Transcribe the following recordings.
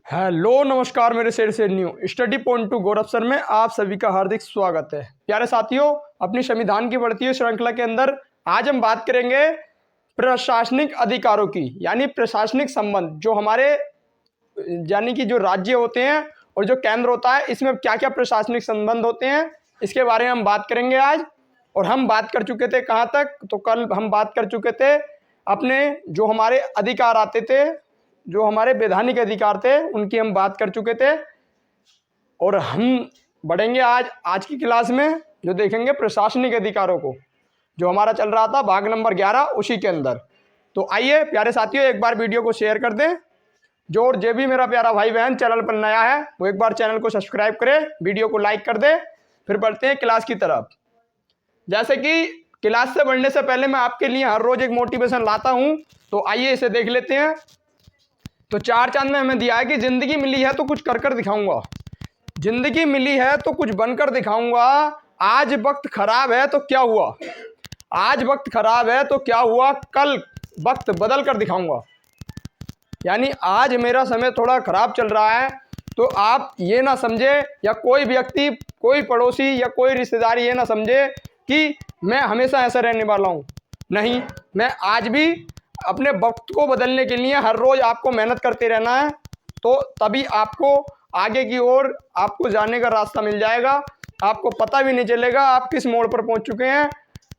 Hello नमस्कार मेरे शेर से न्यू स्टडी पॉइंट टू गौरव सर में आप सभी का हार्दिक स्वागत है। प्यारे साथियों, अपनी संविधान की बढ़ती हुई श्रृंखला के अंदर आज हम बात करेंगे प्रशासनिक अधिकारों की, यानी प्रशासनिक संबंध जो हमारे यानी कि जो राज्य होते हैं और जो केंद्र होता है, इसमें क्या क्या प्रशासनिक संबंध होते हैं इसके बारे में हम बात करेंगे आज। और हम बात कर चुके थे कहाँ तक, तो कल हम बात कर चुके थे अपने जो हमारे अधिकार आते थे, जो हमारे वैधानिक अधिकार थे, उनकी हम बात कर चुके थे। और हम बढ़ेंगे आज की क्लास में जो देखेंगे प्रशासनिक अधिकारों को, जो हमारा चल रहा था भाग नंबर 11 उसी के अंदर। तो आइए प्यारे साथियों, एक बार वीडियो को शेयर कर दें। जो भी मेरा प्यारा भाई बहन चैनल पर नया है वो एक बार चैनल को सब्सक्राइब करे, वीडियो को लाइक कर दे। फिर बढ़ते हैं क्लास की तरफ। जैसे कि क्लास से बढ़ने से पहले मैं आपके लिए हर रोज एक मोटिवेशन लाता हूं, तो आइए इसे देख लेते हैं। तो चार चांद में हमें दिया है कि जिंदगी मिली है तो कुछ कर कर दिखाऊंगा, जिंदगी मिली है तो कुछ बनकर दिखाऊंगा। आज वक्त खराब है तो क्या हुआ, आज वक्त खराब है तो क्या हुआ, कल वक्त बदल कर दिखाऊंगा। यानी आज मेरा समय थोड़ा खराब चल रहा है तो आप ये ना समझे, या कोई व्यक्ति, कोई पड़ोसी या कोई रिश्तेदार ये ना समझे कि मैं हमेशा ऐसा रहने वाला हूँ। नहीं, मैं आज भी अपने वक्त को बदलने के लिए हर रोज आपको मेहनत करते रहना है, तो तभी आपको आगे की ओर आपको जाने का रास्ता मिल जाएगा। आपको पता भी नहीं चलेगा आप किस मोड़ पर पहुंच चुके हैं।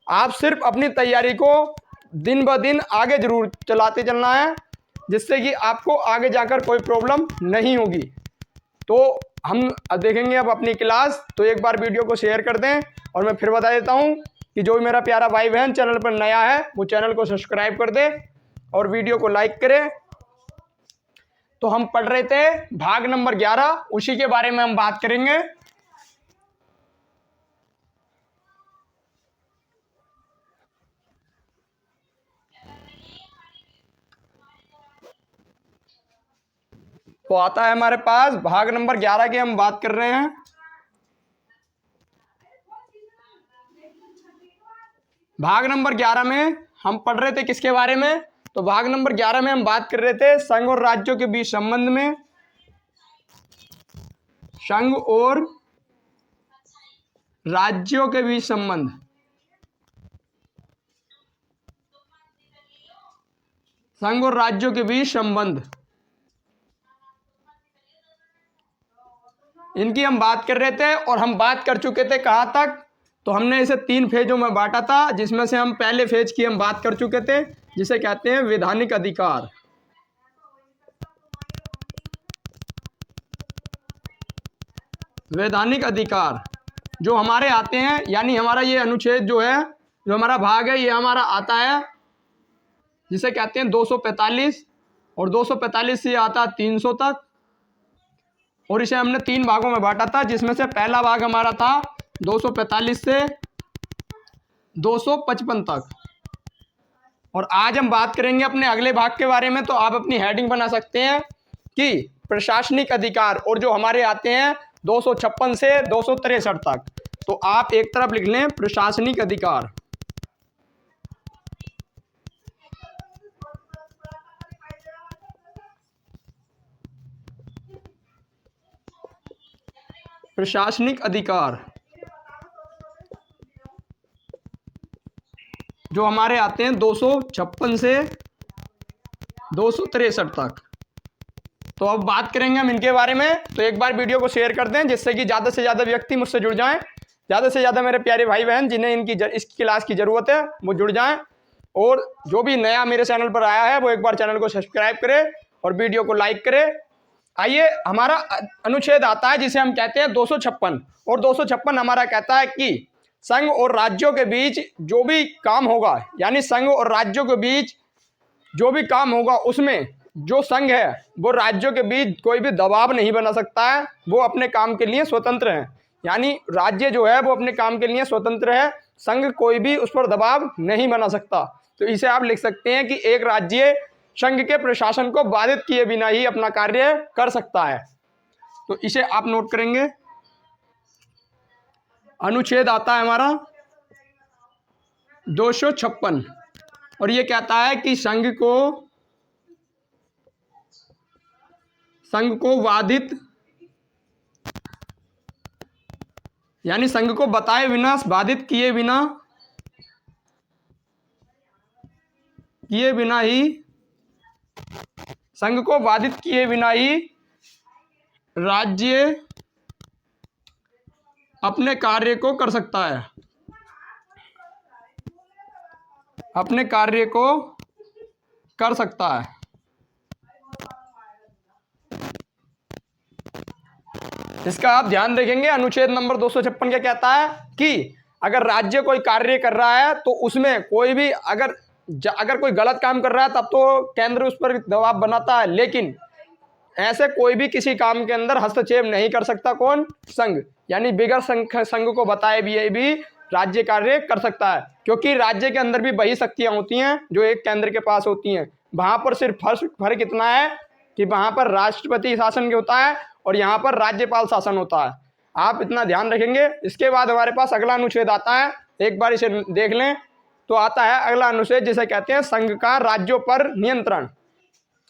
आप सिर्फ अपनी तैयारी को दिन ब दिन आगे जरूर चलाते चलना है, जिससे कि आपको आगे जाकर कोई प्रॉब्लम नहीं होगी। तो हम देखेंगे अब अपनी क्लास। तो एक बार वीडियो को शेयर कर दें। और मैं फिर बता देता हूं कि जो भी मेरा प्यारा भाई बहन चैनल पर नया है वो चैनल को सब्सक्राइब कर दे और वीडियो को लाइक करे। तो हम पढ़ रहे थे भाग नंबर 11, उसी के बारे में हम बात करेंगे। तो आता है हमारे पास भाग नंबर 11 की हम बात कर रहे हैं। भाग नंबर 11 में हम पढ़ रहे थे किसके बारे में, तो भाग नंबर 11 में हम बात कर रहे थे संघ और राज्यों के बीच संबंध में, संघ और राज्यों के बीच संबंध। संघ और राज्यों के बीच संबंध, इनकी हम बात कर रहे थे। और हम बात कर चुके थे कहाँ तक, तो हमने इसे 3 फेजों में बांटा था, जिसमें से हम पहले फेज की हम बात कर चुके थे, जिसे कहते हैं वैधानिक अधिकार। वैधानिक अधिकार जो हमारे आते हैं, यानी हमारा ये अनुच्छेद जो है, जो हमारा भाग है, ये हमारा आता है जिसे कहते हैं 245, और 245 से आता है 300 तक। और इसे हमने 3 भागों में बांटा था, जिसमें से पहला भाग हमारा था 245 से 255 तक। और आज हम बात करेंगे अपने अगले भाग के बारे में। तो आप अपनी हेडिंग बना सकते हैं कि प्रशासनिक अधिकार, और जो हमारे आते हैं 256 से 263 तक। तो आप एक तरफ लिख लें प्रशासनिक अधिकार। प्रशासनिक अधिकार जो हमारे आते हैं 256 से 263 तक। तो अब बात करेंगे हम इनके बारे में। तो एक बार वीडियो को शेयर कर दें, जिससे कि ज़्यादा से ज़्यादा व्यक्ति मुझसे जुड़ जाएं, ज़्यादा से ज़्यादा मेरे प्यारे भाई बहन जिन्हें इस क्लास की ज़रूरत है वो जुड़ जाएं। और जो भी नया मेरे चैनल पर आया है वो एक बार चैनल को सब्सक्राइब करे और वीडियो को लाइक करे। आइए, हमारा अनुच्छेद आता है जिसे हम कहते हैं 256, और 256 हमारा कहता है कि संघ और राज्यों के बीच जो भी काम होगा, यानी संघ और राज्यों के बीच जो भी काम होगा, उसमें जो संघ है वो राज्यों के बीच कोई भी दबाव नहीं बना सकता है, वो अपने काम के लिए स्वतंत्र है। यानी राज्य जो है वो अपने काम के लिए स्वतंत्र है, संघ कोई भी उस पर दबाव नहीं बना सकता। तो इसे आप लिख सकते हैं कि एक राज्य संघ के प्रशासन को बाधित किए बिना ही अपना कार्य कर सकता है। तो इसे आप नोट करेंगे। अनुच्छेद आता है हमारा 256, और ये कहता है कि संघ संघ को बाधित यानी संघ को बताए बिना, बाधित किए बिना ही, संघ को बाधित किए बिना ही राज्य अपने कार्य को कर सकता है, अपने कार्य को कर सकता है। इसका आप ध्यान रखेंगे। अनुच्छेद नंबर 256 क्या कहता है कि अगर राज्य कोई कार्य कर रहा है तो उसमें कोई भी अगर कोई गलत काम कर रहा है तब तो केंद्र उस पर दबाव बनाता है, लेकिन ऐसे कोई भी किसी काम के अंदर हस्तक्षेप नहीं कर सकता। कौन? संघ। यानी बिगड़ संघ को बताए भी राज्य कार्य कर सकता है, क्योंकि राज्य के अंदर भी वही शक्तियां होती हैं जो एक केंद्र के पास होती हैं। वहां पर सिर्फ फर्क इतना है कि वहां पर राष्ट्रपति शासन होता है और यहाँ पर राज्यपाल शासन होता है। आप इतना ध्यान रखेंगे। इसके बाद हमारे पास अगला अनुच्छेद आता है, एक बार इसे देख लें तो आता है अगला अनुच्छेद जिसे कहते हैं संघ का राज्यों पर नियंत्रण।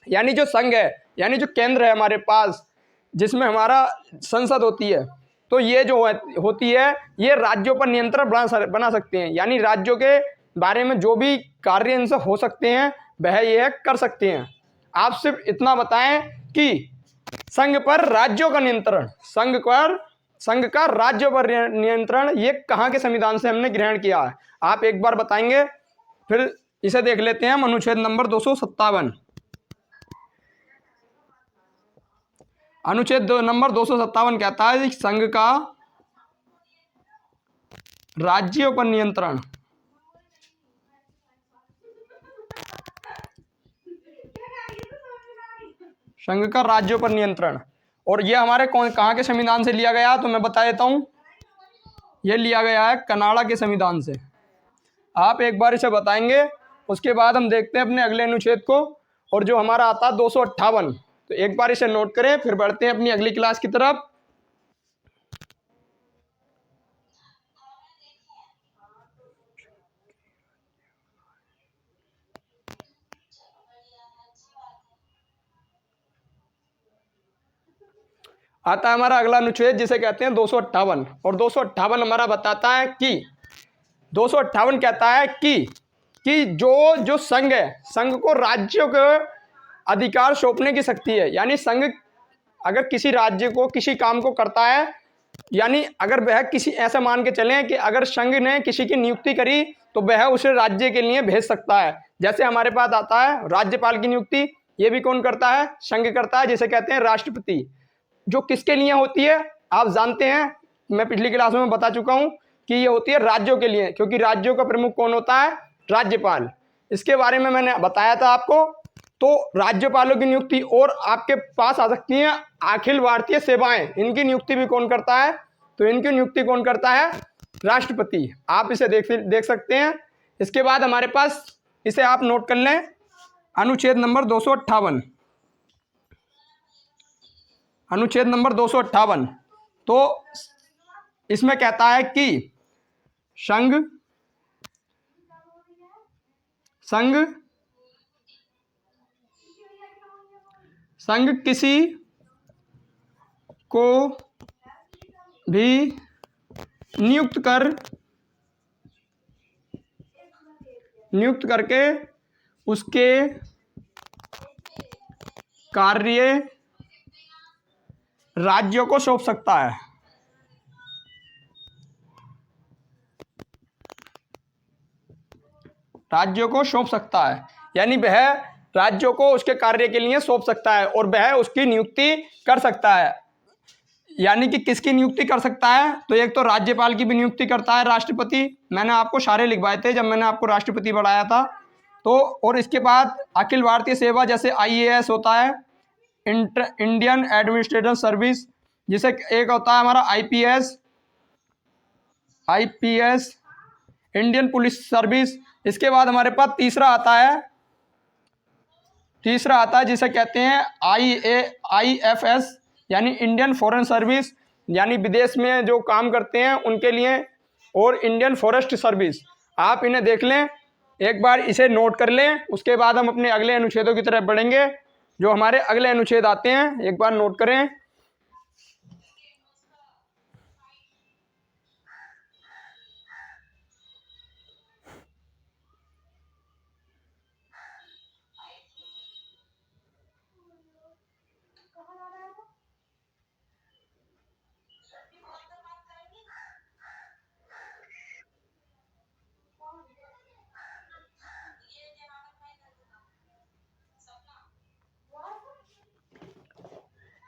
यानी जो संघ है, यानी जो केंद्र है हमारे पास, जिसमें हमारा संसद होती है, तो ये जो होती है ये राज्यों पर नियंत्रण बना सकते हैं। यानी राज्यों के बारे में जो भी कार्य इनसे हो सकते हैं वह ये कर सकते हैं। आप सिर्फ इतना बताएं कि संघ पर राज्यों का नियंत्रण, संघ का राज्यों पर नियंत्रण ये कहाँ के संविधान से हमने ग्रहण किया है, आप एक बार बताएंगे। फिर इसे देख लेते हैं हम। अनुच्छेद नंबर 257। अनुच्छेद नंबर 257 कहता है कि संघ का राज्यों पर नियंत्रण, संघ का राज्यों पर नियंत्रण। और ये हमारे कहाँ के संविधान से लिया गया, तो मैं बता देता हूँ, ये लिया गया है कनाडा के संविधान से। आप एक बार इसे बताएंगे, उसके बाद हम देखते हैं अपने अगले अनुच्छेद को। और जो हमारा आता है 258, तो एक बार इसे नोट करें, फिर बढ़ते हैं अपनी अगली क्लास की तरफ। आता है हमारा अगला अनुच्छेद जिसे कहते हैं 258। और 258 हमारा बताता है कि 258 कहता है कि जो संघ है, संघ को राज्यों को अधिकार सौंपने की शक्ति है। यानी संघ अगर किसी राज्य को किसी काम को करता है, यानी अगर वह किसी, ऐसा मान के चलें कि अगर संघ ने किसी की नियुक्ति करी तो वह उसे राज्य के लिए भेज सकता है। जैसे हमारे पास आता है राज्यपाल की नियुक्ति, ये भी कौन करता है? संघ करता है, जिसे कहते हैं राष्ट्रपति। जो किसके लिए होती है आप जानते हैं, मैं पिछली क्लास में बता चुका हूं कि ये होती है राज्यों के लिए, क्योंकि राज्यों का प्रमुख कौन होता है? राज्यपाल। इसके बारे में मैंने बताया था आपको। तो राज्यपालों की नियुक्ति और आपके पास आ सकती हैं अखिल भारतीय सेवाएं, इनकी नियुक्ति भी कौन करता है? तो इनकी नियुक्ति कौन करता है? राष्ट्रपति। आप इसे देख सकते हैं। इसके बाद हमारे पास, इसे आप नोट कर लें, अनुच्छेद नंबर 258। अनुच्छेद नंबर 258 तो इसमें कहता है कि संघ किसी को भी नियुक्त करके उसके कार्य राज्यों को सौंप सकता है। राज्यों को सौंप सकता है, यानी वह राज्यों को उसके कार्य के लिए सौंप सकता है और वह उसकी नियुक्ति कर सकता है। यानी कि किसकी नियुक्ति कर सकता है? तो एक तो राज्यपाल की भी नियुक्ति करता है राष्ट्रपति। मैंने आपको सारे लिखवाए थे जब मैंने आपको राष्ट्रपति पढ़ाया था। तो और इसके बाद अखिल भारतीय सेवा, जैसे IAS होता है, इंडियन एडमिनिस्ट्रेटिव सर्विस, जिसे एक होता है हमारा IPS इंडियन पुलिस सर्विस। इसके बाद हमारे पास तीसरा आता है जिसे कहते हैं IFS, यानी इंडियन फॉरेन सर्विस, यानी विदेश में जो काम करते हैं उनके लिए, और इंडियन फॉरेस्ट सर्विस। आप इन्हें देख लें, एक बार इसे नोट कर लें, उसके बाद हम अपने अगले अनुच्छेदों की तरफ बढ़ेंगे। जो हमारे अगले अनुच्छेद आते हैं, एक बार नोट करें।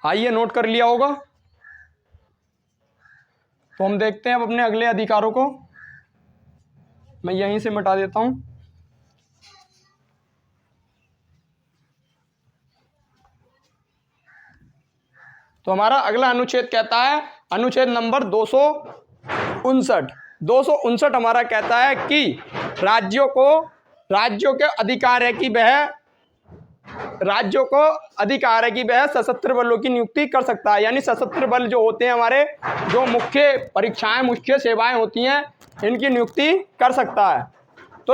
आइए, नोट कर लिया होगा। तो हम देखते हैं अब अपने अगले अधिकारों को। मैं यहीं से मिटा देता हूं। तो हमारा अगला अनुच्छेद कहता है, अनुच्छेद नंबर 259। 259 हमारा कहता है कि राज्यों के अधिकार है कि वह सशस्त्र बलों की नियुक्ति कर सकता है। यानी सशस्त्र बल जो होते हैं हमारे, जो मुख्य परीक्षाएं, मुख्य सेवाएं होती हैं, इनकी नियुक्ति कर सकता है। तो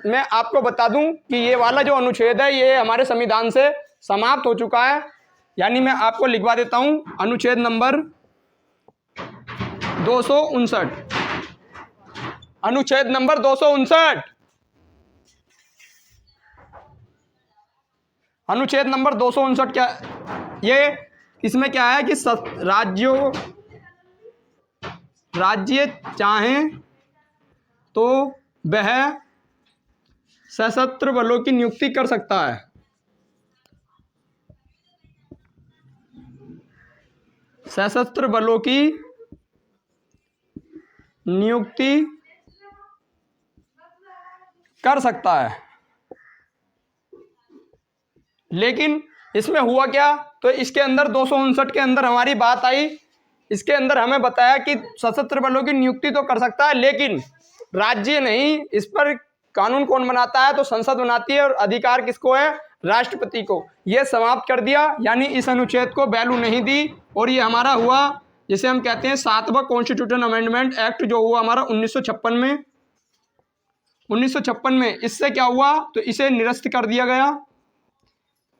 मैं आपको बता दूं कि ये वाला जो अनुच्छेद है ये हमारे संविधान से समाप्त हो चुका है। यानी मैं आपको लिखवा देता हूं, अनुच्छेद नंबर 259। अनुच्छेद नंबर 259। अनुच्छेद नंबर 259 क्या, ये इसमें क्या है कि राज्य चाहें तो वह सशस्त्र बलों की नियुक्ति कर सकता है। सशस्त्र बलों की नियुक्ति कर सकता है। लेकिन इसमें हुआ क्या, तो इसके अंदर 259 के अंदर हमारी बात आई। इसके अंदर हमें बताया कि सशस्त्र बलों की नियुक्ति तो कर सकता है, लेकिन राज्य नहीं। इस पर कानून कौन बनाता है, तो संसद बनाती है। और अधिकार किसको है, राष्ट्रपति को। यह समाप्त कर दिया, यानी इस अनुच्छेद को वैल्यू नहीं दी। और ये हमारा हुआ, जिसे हम कहते हैं 7वां कॉन्स्टिट्यूशन अमेंडमेंट एक्ट, जो हुआ हमारा 1956 में। 1956 में इससे क्या हुआ, तो इसे निरस्त कर दिया गया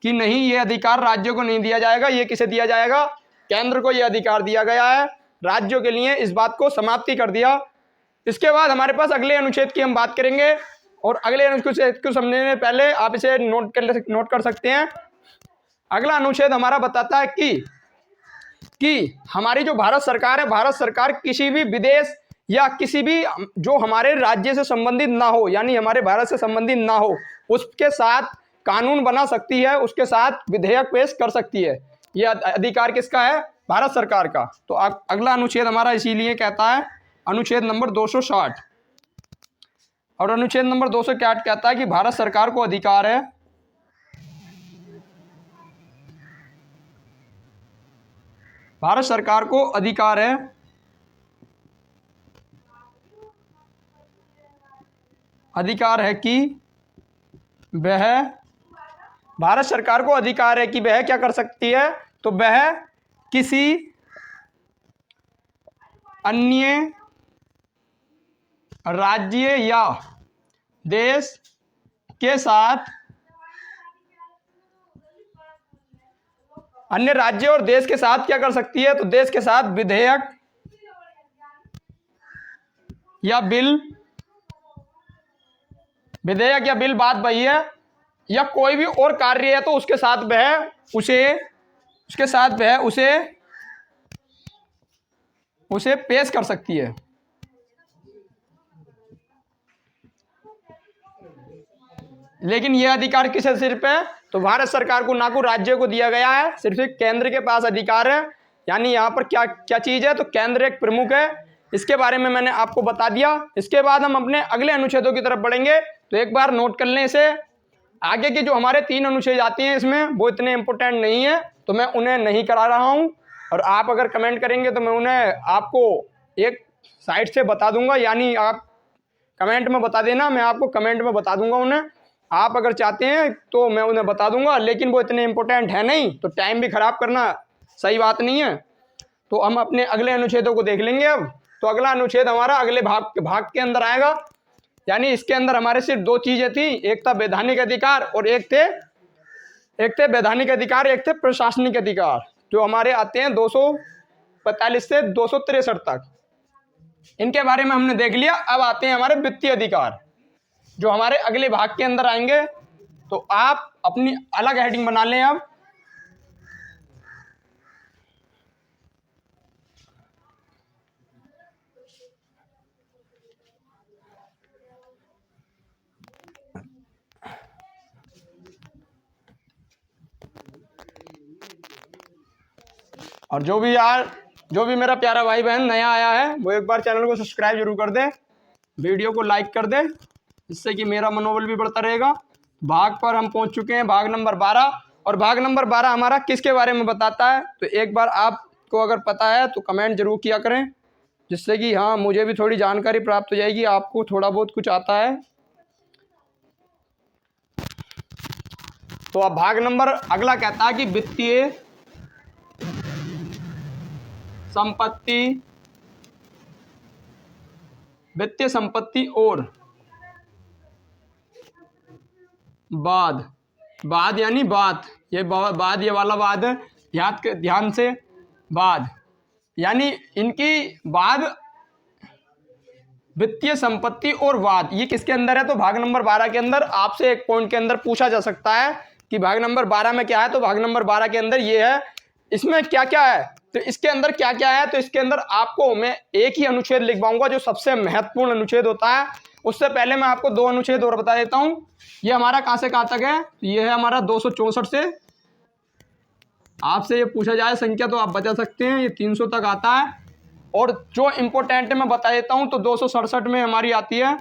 कि नहीं, ये अधिकार राज्यों को नहीं दिया जाएगा। ये किसे दिया जाएगा, केंद्र को ये अधिकार दिया गया है। राज्यों के लिए इस बात को समाप्ति कर दिया। इसके बाद हमारे पास अगले अनुच्छेद की हम बात करेंगे। और अगले अनुच्छेद को समझने से पहले आप इसे नोट कर सकते हैं। अगला अनुच्छेद हमारा बताता है कि हमारी जो भारत सरकार है, भारत सरकार किसी भी विदेश या किसी भी जो हमारे राज्य से संबंधित ना हो, यानी हमारे भारत से संबंधित ना हो, उसके साथ कानून बना सकती है, उसके साथ विधेयक पेश कर सकती है। यह अधिकार किसका है, भारत सरकार का। तो अगला अनुच्छेद हमारा इसीलिए कहता है, अनुच्छेद नंबर 260। और अनुच्छेद नंबर 260 कहता है कि भारत सरकार को अधिकार है कि वह क्या कर सकती है, तो वह किसी अन्य राज्य या देश के साथ, अन्य राज्य और देश के साथ क्या कर सकती है, तो देश के साथ विधेयक या बिल बात वही है, या कोई भी और कार्य है, तो उसके साथ वह उसे पेश कर सकती है। लेकिन यह अधिकार किसे सिर्फ है, तो भारत सरकार को, ना को राज्य को दिया गया है। सिर्फ केंद्र के पास अधिकार है। यानी यहाँ पर क्या क्या चीज़ है, तो केंद्र एक प्रमुख है। इसके बारे में मैंने आपको बता दिया। इसके बाद हम अपने अगले अनुच्छेदों की तरफ बढ़ेंगे। तो एक बार नोट कर लें इसे। आगे के जो हमारे 3 अनुच्छेद आते हैं इसमें, वो इतने इंपॉर्टेंट नहीं है, तो मैं उन्हें नहीं करा रहा हूँ। और आप अगर कमेंट करेंगे तो मैं उन्हें आपको एक साइट से बता दूंगा। यानी आप कमेंट में बता देना, मैं आपको कमेंट में बता दूंगा उन्हें। आप अगर चाहते हैं तो मैं उन्हें बता दूंगा, लेकिन वो इतने इंपॉर्टेंट है नहीं, तो टाइम भी खराब करना सही बात नहीं है। तो हम अपने अगले अनुच्छेदों को देख लेंगे अब। तो अगला अनुच्छेद हमारा अगले भाग के अंदर आएगा। यानी इसके अंदर हमारे सिर्फ 2 चीजें थी, एक था वैधानिक अधिकार और एक थे एक थे वैधानिक अधिकार, एक थे प्रशासनिक अधिकार, जो हमारे आते हैं 245 से 263 तक। इनके बारे में हमने देख लिया। अब आते हैं हमारे वित्तीय अधिकार, जो हमारे अगले भाग के अंदर आएंगे। तो आप अपनी अलग हेडिंग बना लें अब। और जो भी मेरा प्यारा भाई बहन नया आया है वो एक बार चैनल को सब्सक्राइब जरूर कर दे, वीडियो को लाइक कर दे, जिससे कि मेरा मनोबल भी बढ़ता रहेगा। भाग पर हम पहुंच चुके हैं, भाग नंबर 12। और भाग नंबर 12 हमारा किसके बारे में बताता है, तो एक बार आपको अगर पता है तो कमेंट जरूर किया करें, जिससे कि हाँ मुझे भी थोड़ी जानकारी प्राप्त हो जाएगी, आपको थोड़ा बहुत कुछ आता है। तो अब भाग नंबर अगला कहता है कि वित्तीय संपत्ति और बाद यानी बात, ये बाद, ये वाला बाद है, ध्यान से, बाद यानी इनकी बाद, वित्तीय संपत्ति और वाद, ये किसके अंदर है, तो भाग नंबर 12 के अंदर। आपसे एक पॉइंट के अंदर पूछा जा सकता है कि भाग नंबर 12 में क्या है, तो भाग नंबर 12 के अंदर ये है। इसमें क्या क्या है, तो इसके अंदर क्या क्या है, तो इसके अंदर आपको मैं एक ही अनुच्छेद लिखवाऊंगा जो सबसे महत्वपूर्ण अनुच्छेद होता है। उससे पहले मैं आपको 2 अनुच्छेद और बता देता हूं। ये हमारा कहां से कहां तक है, तो ये है हमारा 264 से, आपसे ये पूछा जाए संख्या तो आप बता सकते हैं, ये 300 तक आता है। और जो इंपॉर्टेंट मैं बता देता हूं, तो 267 में हमारी आती है,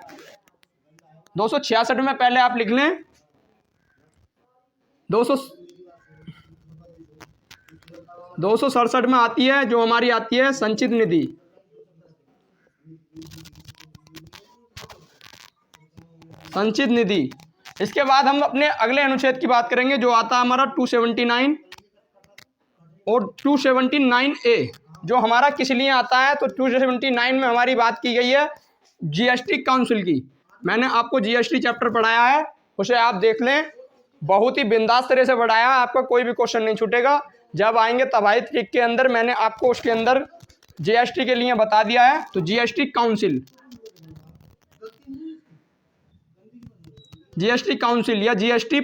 266 में पहले आप लिख लें, 267 में आती है, जो हमारी आती है संचित निधि। संचित निधि। इसके बाद हम अपने अगले अनुच्छेद की बात करेंगे, जो आता है हमारा 279 और 279A, जो हमारा किस लिए आता है, तो 279 में हमारी बात की गई है जीएसटी काउंसिल की। मैंने आपको जीएसटी चैप्टर पढ़ाया है, उसे आप देख लें, बहुत ही बिंदास तरह से पढ़ाया है, आपका कोई भी क्वेश्चन नहीं छूटेगा। जब आएंगे तबाही ट्रिक के अंदर मैंने आपको उसके अंदर जीएसटी के लिए बता दिया है। तो जीएसटी काउंसिल या जीएसटी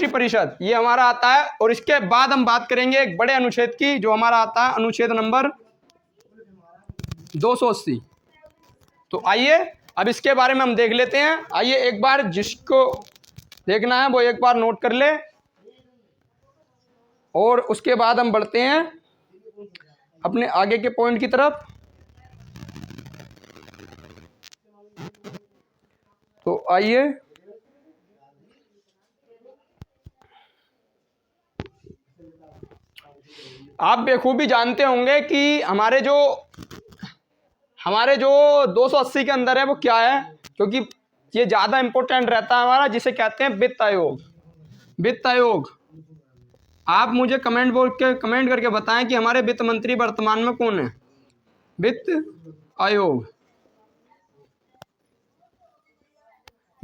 परिषद, ये हमारा आता है। और इसके बाद हम बात करेंगे एक बड़े अनुच्छेद की, जो हमारा आता है अनुच्छेद नंबर 280। तो आइए अब इसके बारे में हम देख लेते हैं। आइए एक बार जिसको देखना है वो एक बार नोट कर ले, और उसके बाद हम बढ़ते हैं अपने आगे के पॉइंट की तरफ। तो आइए आप बेखूबी जानते होंगे कि हमारे जो 280 के अंदर है वो क्या है, क्योंकि ये ज़्यादा इंपॉर्टेंट रहता है हमारा, जिसे कहते हैं वित्त आयोग। वित्त आयोग, आप मुझे कमेंट करके बताएं कि हमारे वित्त मंत्री वर्तमान में कौन है। वित्त आयोग,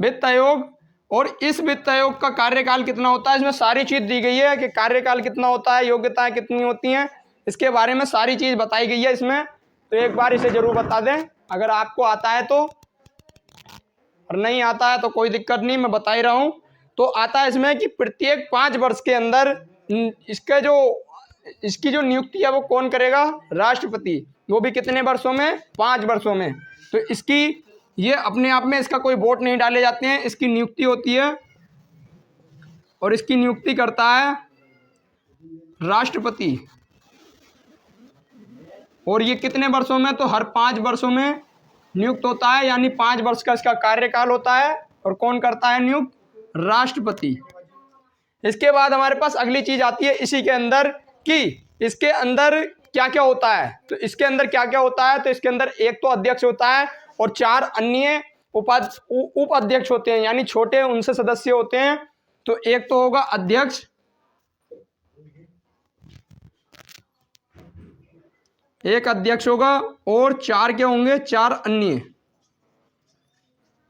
वित्त आयोग। और इस वित्त आयोग का कार्यकाल कितना होता है, इसमें सारी चीज दी गई है कि कार्यकाल कितना होता है, योग्यताएं कितनी होती हैं, इसके बारे में सारी चीज बताई गई है इसमें। तो एक बार इसे जरूर बता दें अगर आपको आता है तो, और नहीं आता है तो कोई दिक्कत नहीं, मैं बता ही रहा हूं। तो आता है इसमें कि प्रत्येक 5 वर्ष के अंदर इसकी जो नियुक्ति है वो कौन करेगा, राष्ट्रपति। वो भी कितने वर्षों में, 5 वर्षों में। तो इसकी ये अपने आप में इसका कोई वोट नहीं डाले जाते हैं, इसकी नियुक्ति होती है, और इसकी नियुक्ति करता है राष्ट्रपति। और ये कितने वर्षों में, तो हर 5 वर्षों में नियुक्त होता है, यानी 5 वर्ष का इसका कार्यकाल होता है। और कौन करता है नियुक्त, राष्ट्रपति। इसके बाद हमारे पास अगली चीज आती है इसी के अंदर, कि इसके अंदर क्या क्या होता है। तो इसके अंदर क्या क्या होता है, तो इसके अंदर एक तो अध्यक्ष होता है और 4 अन्य उप अध्यक्ष होते हैं, यानी छोटे उनसे सदस्य होते हैं। तो एक तो होगा अध्यक्ष, एक अध्यक्ष होगा, और 4 क्या होंगे, 4 अन्य।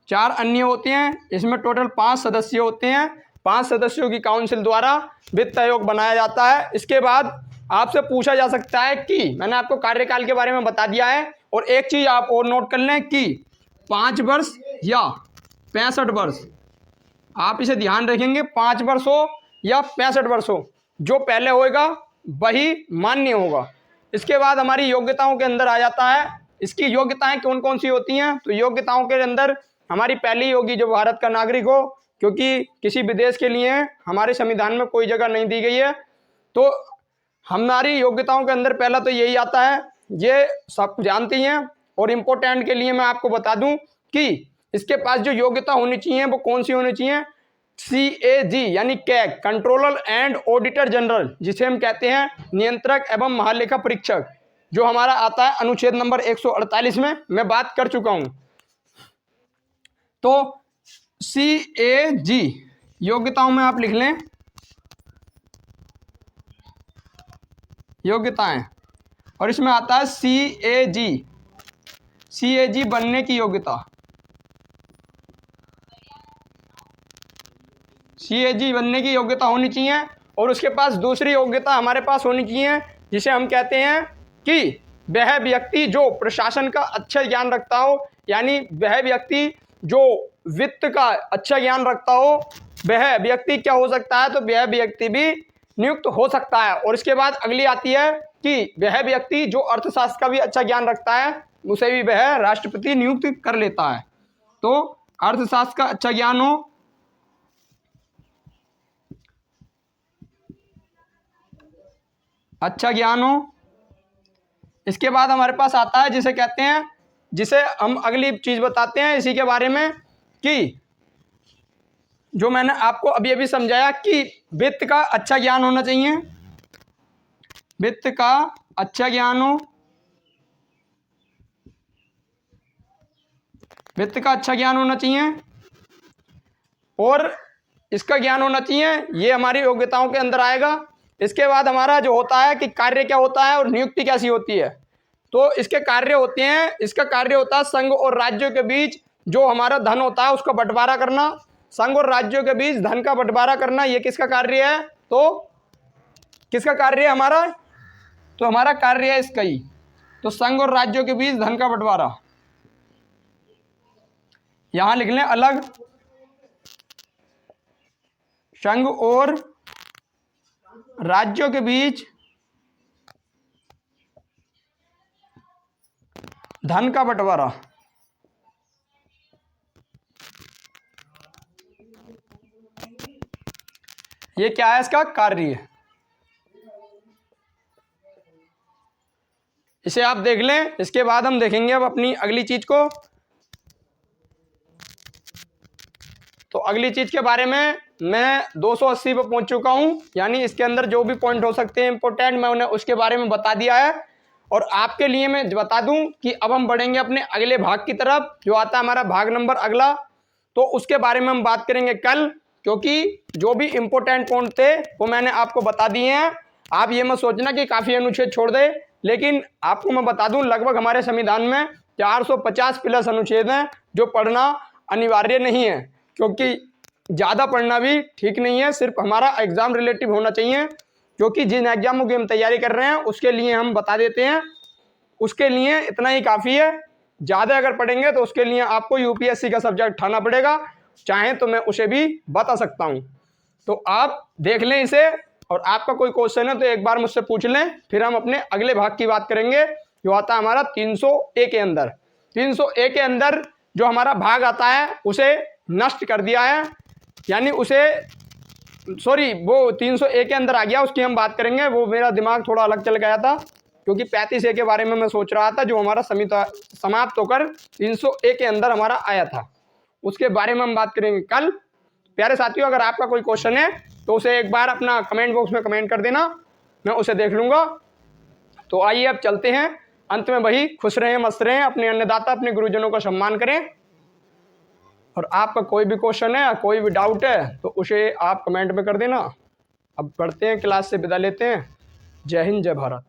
4 अन्य होते हैं। इसमें टोटल 5 सदस्य होते हैं। 5 सदस्यों की काउंसिल द्वारा वित्त आयोग बनाया जाता है। इसके बाद आपसे पूछा जा सकता है कि मैंने आपको कार्यकाल के बारे में बता दिया है, और एक चीज़ आप और नोट कर लें कि 5 वर्ष या 65 वर्ष, आप इसे ध्यान रखेंगे, 5 वर्ष हो या 65 वर्ष हो, जो पहले होएगा वही मान्य होगा। इसके बाद हमारी योग्यताओं के अंदर आ जाता है। इसकी योग्यताएं कौन कौन सी होती हैं? तो योग्यताओं के अंदर हमारी पहली होगी जो भारत का नागरिक हो, क्योंकि किसी विदेश के लिए हमारे संविधान में कोई जगह नहीं दी गई है। तो हमारी योग्यताओं के अंदर पहला तो यही आता है, ये सब जानती हैं। और इम्पोर्टेंट के लिए मैं आपको बता दूं कि इसके पास जो योग्यता होनी चाहिए वो कौन सी होनी चाहिए? CAG यानी CAG, controller and auditor general, जिसे हम कहते हैं नियंत्रक एवं महालेखा परीक्षक, जो हमारा आता है अनुच्छेद नंबर 148 में, मैं बात कर चुका हूं। तो CAG योग्यताओं में आप लिख लें योग्यताएं, और इसमें आता है CAG बनने की योग्यता। CAG बनने की योग्यता होनी चाहिए। और उसके पास दूसरी योग्यता हमारे पास होनी चाहिए, जिसे हम कहते हैं कि वह व्यक्ति जो प्रशासन का अच्छा ज्ञान रखता हो, यानी वह व्यक्ति जो वित्त का अच्छा ज्ञान रखता हो, वह व्यक्ति क्या हो सकता है? तो वह व्यक्ति भी नियुक्त हो सकता है। और इसके बाद अगली आती है कि वह व्यक्ति जो अर्थशास्त्र का भी अच्छा ज्ञान रखता है, उसे भी वह राष्ट्रपति नियुक्त कर लेता है। तो अर्थशास्त्र का अच्छा ज्ञान हो, अच्छा ज्ञान हो। इसके बाद हमारे पास आता है जिसे कहते हैं, जिसे हम अगली चीज बताते हैं इसी के बारे में, कि जो मैंने आपको अभी अभी समझाया कि वित्त का अच्छा ज्ञान होना चाहिए, वित्त का अच्छा ज्ञान हो, वित्त का अच्छा ज्ञान होना चाहिए और इसका ज्ञान होना चाहिए, ये हमारी योग्यताओं के अंदर आएगा। इसके बाद हमारा जो होता है कि कार्य क्या होता है और नियुक्ति कैसी होती है। तो इसके कार्य होते हैं, इसका कार्य होता है संघ और राज्यों के बीच जो हमारा धन होता है उसका बंटवारा करना। संघ और राज्यों के बीच धन का बंटवारा करना, ये किसका कार्य है? तो किसका कार्य है हमारा? तो हमारा कार्य है इसका ही। तो संघ और राज्यों के बीच धन का बंटवारा, यहां लिख लें अलग, संघ और राज्यों के बीच धन का बंटवारा। ये क्या है? इसका कार्य। इसे आप देख लें। इसके बाद हम देखेंगे अब अपनी अगली चीज को। तो अगली चीज के बारे में मैं 280 पे पहुंच चुका हूं, यानी इसके अंदर जो भी पॉइंट हो सकते हैं इंपॉर्टेंट, मैं उन्हें उसके बारे में बता दिया है। और आपके लिए मैं बता दूं कि अब हम बढ़ेंगे अपने अगले भाग की तरफ, जो आता है हमारा भाग नंबर अगला। तो उसके बारे में हम बात करेंगे कल, क्योंकि जो भी इंपॉर्टेंट पॉइंट थे वो मैंने आपको बता दिए हैं। आप ये मत सोचना कि काफ़ी अनुच्छेद छोड़ दे, लेकिन आपको मैं बता दूं लगभग हमारे संविधान में 450 प्लस अनुच्छेद हैं, जो पढ़ना अनिवार्य नहीं है, क्योंकि ज़्यादा पढ़ना भी ठीक नहीं है। सिर्फ हमारा एग्जाम रिलेटिव होना चाहिए, क्योंकि जिन एग्जामों की हम तैयारी कर रहे हैं उसके लिए हम बता देते हैं, उसके लिए इतना ही काफ़ी है। ज़्यादा अगर पढ़ेंगे तो उसके लिए आपको यूपीएससी का सब्जेक्ट उठाना पड़ेगा, चाहे तो मैं उसे भी बता सकता हूँ। तो आप देख लें इसे, और आपका कोई क्वेश्चन है तो एक बार मुझसे पूछ लें, फिर हम अपने अगले भाग की बात करेंगे, जो आता है हमारा 300A के अंदर। 300A के अंदर जो हमारा भाग आता है उसे नष्ट कर दिया है, यानी उसे सॉरी वो 300A के अंदर आ गया, उसकी हम बात करेंगे। वो मेरा दिमाग थोड़ा अलग चल गया था, क्योंकि 35A के बारे में मैं सोच रहा था, जो हमारा समाप्त होकर 300A के अंदर हमारा आया था, उसके बारे में हम बात करेंगे कल। प्यारे साथियों, अगर आपका कोई क्वेश्चन है तो उसे एक बार अपना कमेंट बॉक्स में कमेंट कर देना, मैं उसे देख लूँगा। तो आइए अब चलते हैं। अंत में वही, खुश रहें, मस्त रहें, अपने अन्नदाता अपने गुरुजनों का सम्मान करें। और आपका कोई भी क्वेश्चन है, कोई भी डाउट है तो उसे आप कमेंट में कर देना। अब पढ़ते हैं, क्लास से विदा लेते हैं। जय हिंद, जय भारत।